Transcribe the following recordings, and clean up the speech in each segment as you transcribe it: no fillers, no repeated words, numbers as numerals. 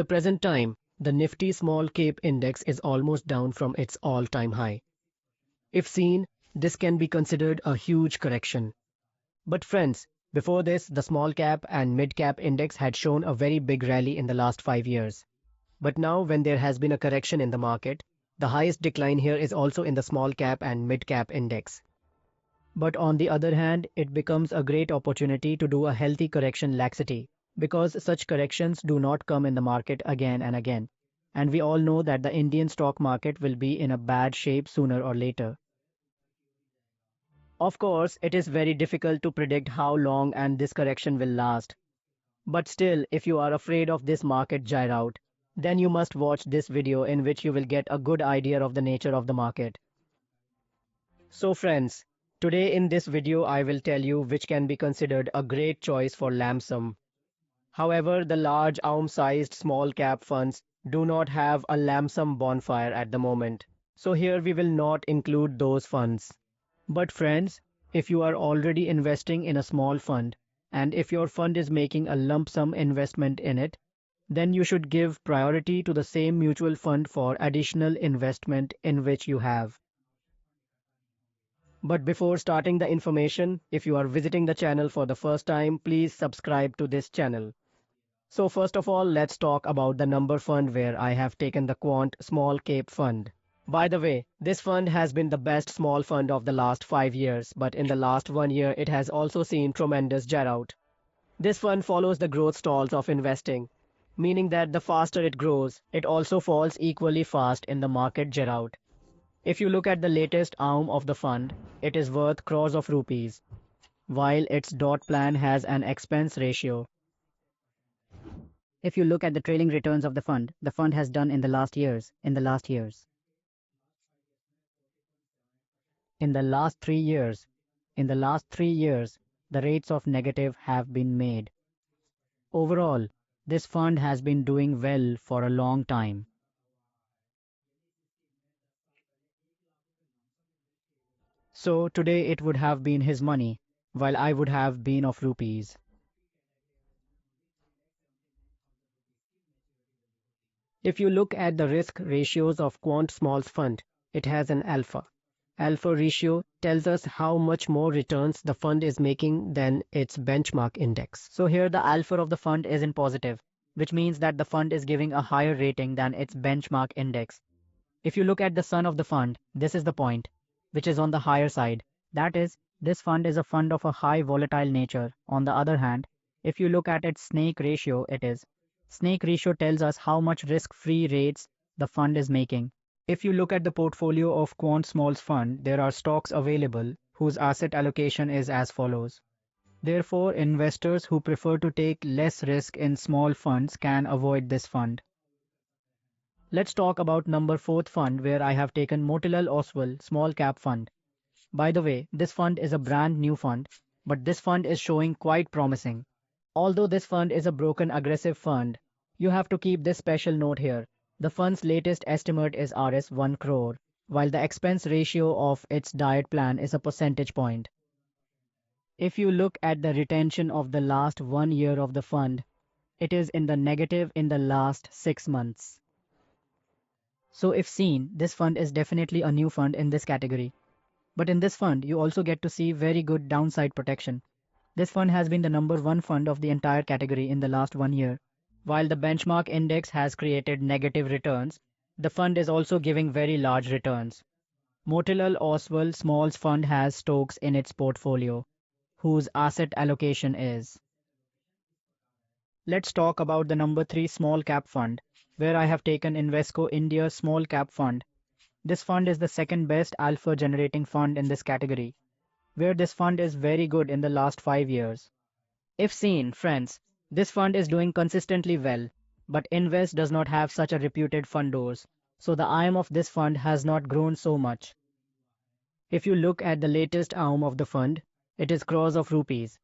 the present time, the Nifty Small Cap Index is almost down from its all-time high. If seen, this can be considered a huge correction. But friends, before this, the small cap and mid cap index had shown a very big rally in the last 5 years. But now, when there has been a correction in the market, the highest decline here is also in the small cap and mid cap index. But on the other hand, it becomes a great opportunity to do a healthy correction laxity, because such corrections do not come in the market again and again. And we all know that the Indian stock market will be in a bad shape sooner or later. Of course, it is very difficult to predict how long and this correction will last. But still, if you are afraid of this market gyrout, then you must watch this video in which you will get a good idea of the nature of the market. So friends, today in this video I will tell you which can be considered a great choice for lump sum. However, the large AUM-sized small cap funds do not have a lump sum bonfire at the moment. So here we will not include those funds. But friends, if you are already investing in a small fund, and if your fund is making a lump sum investment in it, then you should give priority to the same mutual fund for additional investment in which you have. But before starting the information, if you are visiting the channel for the first time, please subscribe to this channel. So first of all, let's talk about the number fund where I have taken the Quant Small Cap Fund. By the way, this fund has been the best small fund of the last 5 years, but in the last 1 year it has also seen tremendous gyrout. This fund follows the growth stalls of investing, meaning that the faster it grows, it also falls equally fast in the market gyrout. If you look at the latest AUM of the fund, it is worth crores of rupees, while its dot plan has an expense ratio. If you look at the trailing returns of the fund has done in the last years. In the last 3 years, the rates of negative have been made. Overall, this fund has been doing well for a long time. So today it would have been his money, while I would have been of rupees. If you look at the risk ratios of Quant Small's fund, it has an alpha. Alpha ratio tells us how much more returns the fund is making than its benchmark index. So here the alpha of the fund is in positive, which means that the fund is giving a higher rating than its benchmark index. If you look at the sun of the fund, this is the point, which is on the higher side. That is, this fund is a fund of a high volatile nature. On the other hand, if you look at its snake ratio, snake ratio tells us how much risk-free rates the fund is making. If you look at the portfolio of Quant Small's fund, there are stocks available whose asset allocation is as follows. Therefore, investors who prefer to take less risk in small funds can avoid this fund. Let's talk about number 4th fund where I have taken Motilal Oswal Small Cap Fund. By the way, this fund is a brand new fund, but this fund is showing quite promising. Although this fund is a broken aggressive fund, you have to keep this special note here. The fund's latest estimate is Rs 1 crore, while the expense ratio of its diet plan is a percentage point. If you look at the retention of the last 1 year of the fund, it is in the negative in the last 6 months. So if seen, this fund is definitely a new fund in this category. But in this fund, you also get to see very good downside protection. This fund has been the number 1 fund of the entire category in the last 1 year. While the benchmark index has created negative returns, the fund is also giving very large returns. Motilal Oswal Small's fund has stocks in its portfolio, whose asset allocation is. Let's talk about the number 3 small cap fund, where I have taken Invesco India Small Cap Fund. This fund is the second best alpha generating fund in this category, where this fund is very good in the last 5 years. If seen, friends, this fund is doing consistently well, but Invest does not have such a reputed fundors, so the AUM of this fund has not grown so much. If you look at the latest AUM of the fund, it is crores of rupees,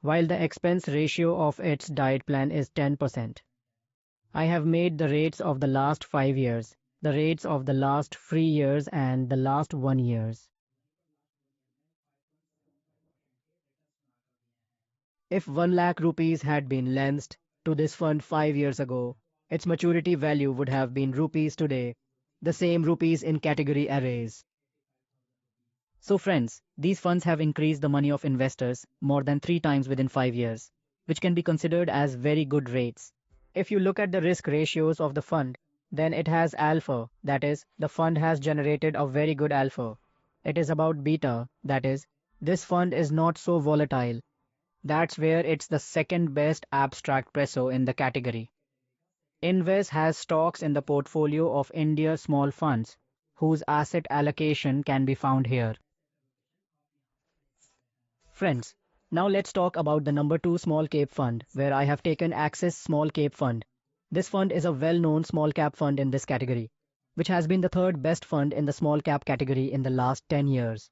while the expense ratio of its diet plan is 10%. I have made the rates of the last 5 years, the rates of the last 3 years and the last 1 years. If 1 lakh rupees had been lent to this fund 5 years ago, its maturity value would have been rupees today, the same rupees in category arrays. So friends, these funds have increased the money of investors more than 3 times within 5 years, which can be considered as very good rates. If you look at the risk ratios of the fund, then it has alpha, that is, the fund has generated a very good alpha. It is about beta, that is, this fund is not so volatile. That's where it's the second best abstract peso in the category. Inves has stocks in the portfolio of India small funds, whose asset allocation can be found here. Friends, now let's talk about the number 2 small cap fund, where I have taken Axis Small Cap Fund. This fund is a well-known small cap fund in this category, which has been the third best fund in the small cap category in the last 10 years.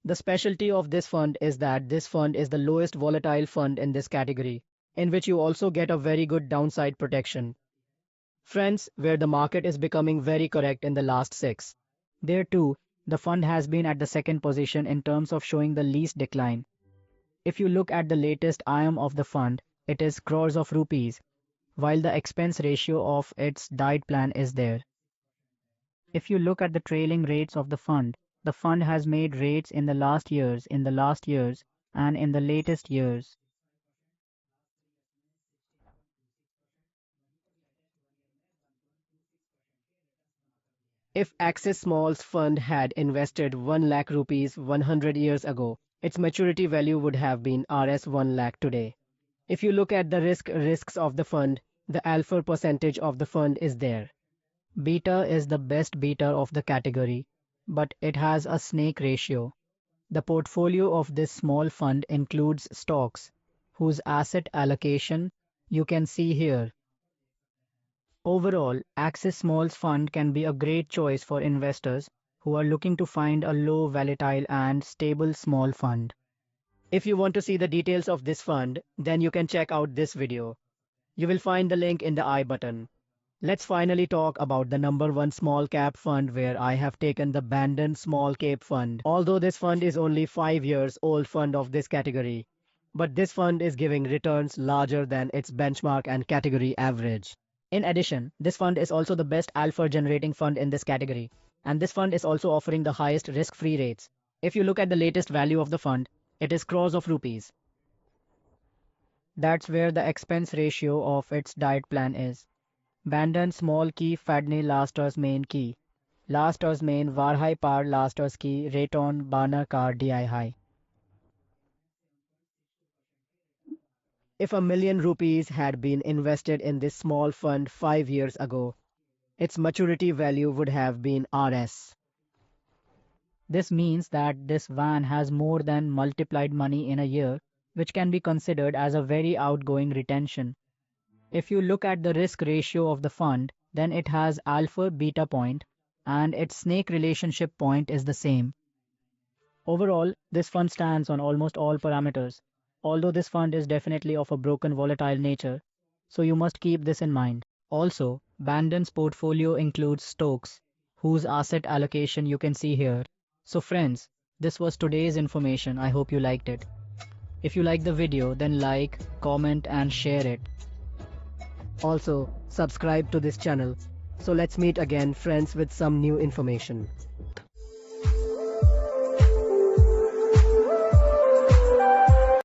The specialty of this fund is that this fund is the lowest volatile fund in this category, in which you also get a very good downside protection. Friends, where the market is becoming very correct in the last 6. There too, the fund has been at the second position in terms of showing the least decline. If you look at the latest IM of the fund, it is crores of rupees, while the expense ratio of its diet plan is there. If you look at the trailing rates of the fund has made rates in the last years, and in the latest years. If Axis Small's fund had invested 1 lakh rupees 100 years ago, its maturity value would have been Rs 1 lakh today. If you look at the risks of the fund, the alpha percentage of the fund is there. Beta is the best beta of the category, but it has a snake ratio. The portfolio of this small fund includes stocks, whose asset allocation you can see here. Overall, Axis Small's fund can be a great choice for investors who are looking to find a low volatile and stable small fund. If you want to see the details of this fund, then you can check out this video. You will find the link in the I button. Let's finally talk about the number 1 small cap fund, where I have taken the Bandhan Small Cap Fund. Although this fund is only 5 years old fund of this category, but this fund is giving returns larger than its benchmark and category average. In addition, this fund is also the best alpha generating fund in this category, and this fund is also offering the highest risk-free rates. If you look at the latest value of the fund, it is crores of rupees. That's where the expense ratio of its diet plan is. Bandhan small key Fadne lasters main key. Lasters main Varhai par lasters key Raton Bana kar di high. If 1 million rupees had been invested in this small fund 5 years ago, its maturity value would have been Rs. This means that this van has more than multiplied money in a year, which can be considered as a very outgoing retention. If you look at the risk ratio of the fund, then it has alpha beta point, and its snake relationship point is the same. Overall, this fund stands on almost all parameters, although this fund is definitely of a broken volatile nature, so you must keep this in mind. Also, Bandhan's portfolio includes stocks, whose asset allocation you can see here. So friends, this was today's information. I hope you liked it. If you like the video, then like, comment and share it. Also, subscribe to this channel. So let's meet again, friends, with some new information.